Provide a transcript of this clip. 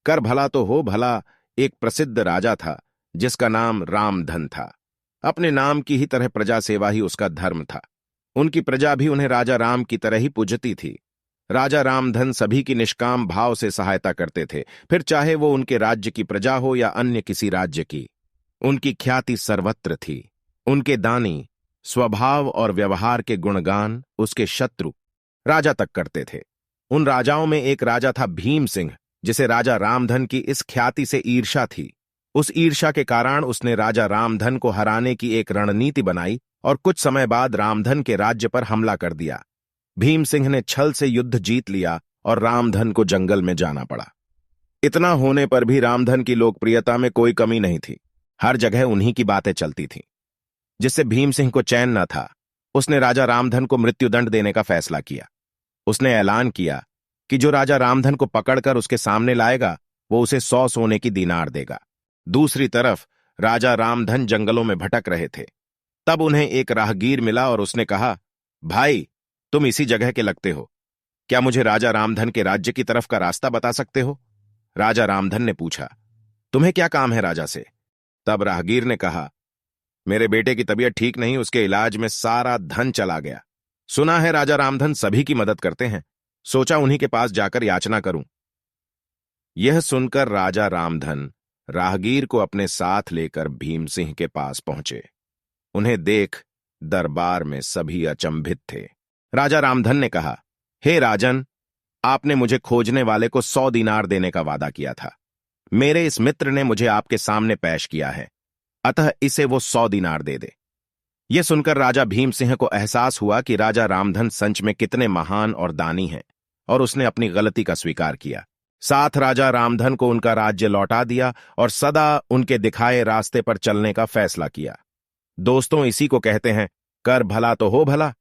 कर भला तो हो भला एक प्रसिद्ध राजा था जिसका नाम रामधन था। अपने नाम की ही तरह प्रजा सेवा ही उसका धर्म था। उनकी प्रजा भी उन्हें राजा राम की तरह ही पूजती थी। राजा रामधन सभी की निष्काम भाव से सहायता करते थे, फिर चाहे वो उनके राज्य की प्रजा हो या अन्य किसी राज्य की। उनकी ख्याति सर्वत्र थी। उनके दानी स्वभाव और व्यवहार के गुणगान उसके शत्रु राजा तक करते थे। उन राजाओं में एक राजा था भीम सिंह, जिसे राजा रामधन की इस ख्याति से ईर्ष्या थी। उस ईर्ष्या के कारण उसने राजा रामधन को हराने की एक रणनीति बनाई और कुछ समय बाद रामधन के राज्य पर हमला कर दिया। भीम सिंह ने छल से युद्ध जीत लिया और रामधन को जंगल में जाना पड़ा। इतना होने पर भी रामधन की लोकप्रियता में कोई कमी नहीं थी। हर जगह उन्हीं की बातें चलती थीं, जिससे भीम सिंह को चैन न था। उसने राजा रामधन को मृत्युदंड देने का फैसला किया। उसने ऐलान किया कि जो राजा रामधन को पकड़कर उसके सामने लाएगा वो उसे 100 सोने की दीनार देगा। दूसरी तरफ राजा रामधन जंगलों में भटक रहे थे। तब उन्हें एक राहगीर मिला और उसने कहा, भाई, तुम इसी जगह के लगते हो, क्या मुझे राजा रामधन के राज्य की तरफ का रास्ता बता सकते हो? राजा रामधन ने पूछा, तुम्हें क्या काम है राजा से? तब राहगीर ने कहा, मेरे बेटे की तबीयत ठीक नहीं, उसके इलाज में सारा धन चला गया। सुना है राजा रामधन सभी की मदद करते हैं, सोचा उन्हीं के पास जाकर याचना करूं। यह सुनकर राजा रामधन राहगीर को अपने साथ लेकर भीम सिंह के पास पहुंचे। उन्हें देख दरबार में सभी अचंभित थे। राजा रामधन ने कहा, हे राजन, आपने मुझे खोजने वाले को 100 दीनार देने का वादा किया था। मेरे इस मित्र ने मुझे आपके सामने पेश किया है, अतः इसे वो 100 दीनार दे दे। यह सुनकर राजा भीम सिंह को एहसास हुआ कि राजा रामधन सच में कितने महान और दानी हैं, और उसने अपनी गलती का स्वीकार किया। साथ राजा रामधन को उनका राज्य लौटा दिया और सदा उनके दिखाए रास्ते पर चलने का फैसला किया। दोस्तों, इसी को कहते हैं कर भला तो हो भला।